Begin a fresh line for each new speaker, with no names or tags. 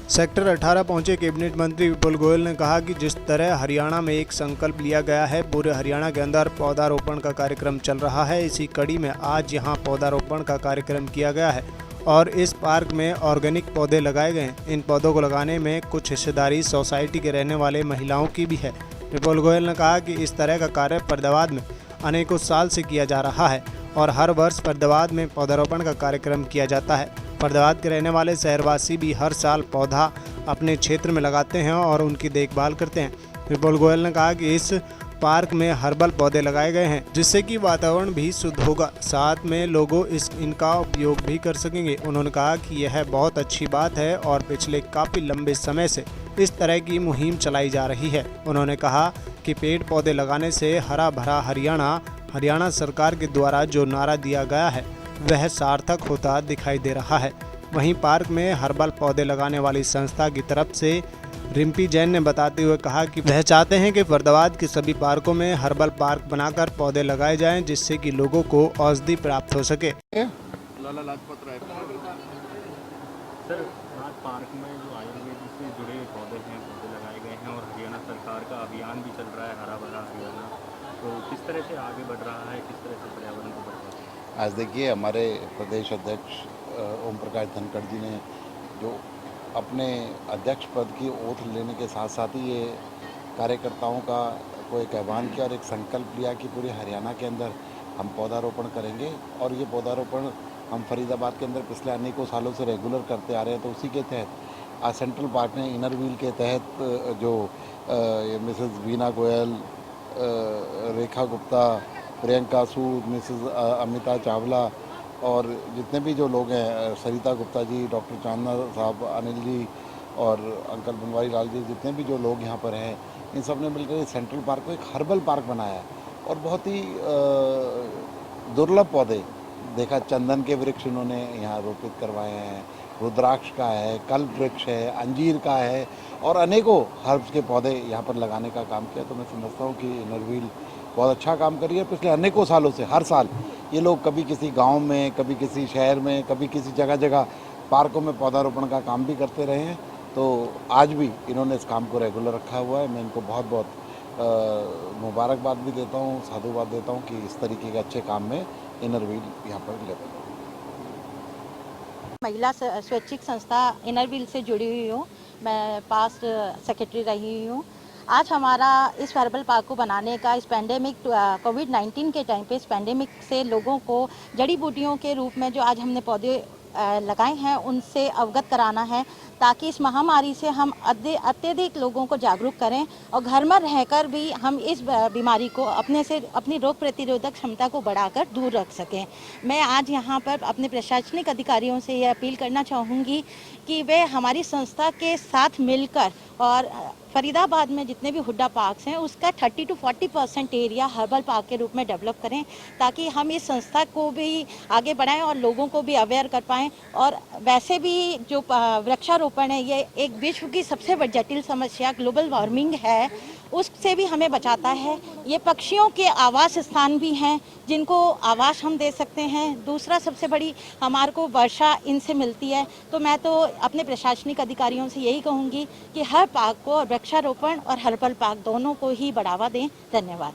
Sector 18 पहुंचे cabinet मंत्री विपुल गोयल ने कहा कि जिस तरह हरियाणा में एक संकल्प लिया गया है, पूरे हरियाणा के अंदर पौधारोपण का कार्यक्रम चल रहा है। इसी कड़ी में आज यहां पौधारोपण का कार्यक्रम किया गया है और इस पार्क में ऑर्गेनिक पौधे लगाए गए हैं। इन पौधों को लगाने में कुछ हिस्सेदारी सोसाइटी के रहने वाले महिलाओं की भी है। विपुल गोयल ने कहा कि इस तरह का कार्य फरीदाबाद में अनेकों साल से किया जा रहा है और हर वर्ष फरीदाबाद में पौधारोपण का कार्यक्रम किया जाता है। फरीदाबाद के रहने वाले शहरवासी भी हर साल पौधा अपने क्षेत्र में लगाते हैं और उनकी देखभाल करते हैं। विपुल गोयल ने कहा कि इस पार्क में हर्बल पौधे लगाए गए हैं जिससे कि वातावरण भी शुद्ध होगा, साथ में लोगों इनका उपयोग भी कर सकेंगे। उन्होंने कहा कि यह बहुत अच्छी बात है और पिछले काफ़ी लंबे समय से इस तरह की मुहिम चलाई जा रही है। उन्होंने कहा कि पेड़ पौधे लगाने से हरा भरा हरियाणा सरकार के द्वारा जो नारा दिया गया है वह सार्थक होता दिखाई दे रहा है। वहीं पार्क में हर्बल पौधे लगाने वाली संस्था की तरफ से रिम्पी जैन ने बताते हुए कहा कि वह चाहते हैं कि फरीदाबाद के सभी पार्कों में हर्बल पार्क बनाकर पौधे लगाए जाएं जिससे कि लोगों को औषधि प्राप्त हो सके।
लाला लाजपत राय सर, आज पार्क में जो आयुर्वेद से जुड़े पौधे लगाए गए हैं और हरियाणा सरकार का अभियान भी चल रहा है हरा भरा हरियाणा, तो किस तरह से आगे बढ़ रहा है, किस तरह से पर्यावरण को बढ़ रहा है?
आज देखिए, हमारे प्रदेश अध्यक्ष ओम प्रकाश धनखड़ जी ने जो अपने अध्यक्ष पद की ओथ लेने के साथ साथ ही ये कार्यकर्ताओं का को एक आह्वान किया और एक संकल्प लिया कि पूरे हरियाणा के अंदर हम पौधारोपण करेंगे। और ये पौधारोपण हम फरीदाबाद के अंदर पिछले अनेकों सालों से रेगुलर करते आ रहे हैं। तो उसी के तहत आज सेंट्रल पार्क में इनर व्हील के तहत जो मिसेस वीना गोयल, रेखा गुप्ता, प्रियंका सूद, मिसेस अमिता चावला और जितने भी जो लोग हैं, सरिता गुप्ता जी, डॉक्टर चांदना साहब, अनिल जी और अंकल बनवारी लाल जी, जितने भी जो लोग यहाँ पर हैं, इन सब ने मिलकर इस सेंट्रल पार्क को एक हर्बल पार्क बनाया है। और बहुत ही दुर्लभ पौधे देखा, चंदन के वृक्ष इन्होंने यहाँ रोपित करवाए हैं, रुद्राक्ष का है, कल्प वृक्ष है, अंजीर का है और अनेकों हर्ब्स के पौधे यहाँ पर लगाने का काम किया। तो मैं समझता हूँ कि इनर व्हील बहुत अच्छा काम कर रही है। पिछले अनेकों सालों से हर साल ये लोग कभी किसी गांव में, कभी किसी शहर में, कभी किसी जगह पार्कों में पौधारोपण का काम भी करते रहे हैं। तो आज भी इन्होंने इस काम को रेगुलर रखा हुआ है। मैं इनको बहुत बहुत मुबारकबाद भी देता हूँ, साधुवाद देता हूँ कि इस तरीके के अच्छे काम में इनर व्हील यहाँ पर लेते हैं।
महिला स्वैच्छिक संस्था इनर व्हील से जुड़ी हुई हूँ। मैं पास्ट सेक्रेटरी रही हूँ। आज हमारा इस हर्बल पार्क को बनाने का इस पैंडेमिक कोविड-19 के टाइम पे इस पैंडेमिक से लोगों को जड़ी बूटियों के रूप में जो आज हमने पौधे लगाए हैं उनसे अवगत कराना है, ताकि इस महामारी से हम अत्यधिक लोगों को जागरूक करें और घर में रहकर भी हम इस बीमारी को अपनी रोग प्रतिरोधक क्षमता को बढ़ाकर दूर रख सकें। मैं आज यहाँ पर अपने प्रशासनिक अधिकारियों से ये अपील करना चाहूँगी कि वे हमारी संस्था के साथ मिलकर और फरीदाबाद में जितने भी हुड्डा पार्क्स हैं उसका 30 to 40% एरिया हर्बल पार्क के रूप में डेवलप करें, ताकि हम इस संस्था को भी आगे बढ़ाएं और लोगों को भी अवेयर कर पाएं। और वैसे भी जो वृक्षारोपण है ये एक विश्व की सबसे बड़ी जटिल समस्या ग्लोबल वार्मिंग है, उससे भी हमें बचाता है। ये पक्षियों के आवास स्थान भी हैं जिनको आवास हम दे सकते हैं। दूसरा सबसे बड़ी हमारे को वर्षा इनसे मिलती है। तो मैं तो अपने प्रशासनिक अधिकारियों से यही कहूँगी कि हर पार्क को वृक्षारोपण और हर्बल पार्क दोनों को ही बढ़ावा दें। धन्यवाद।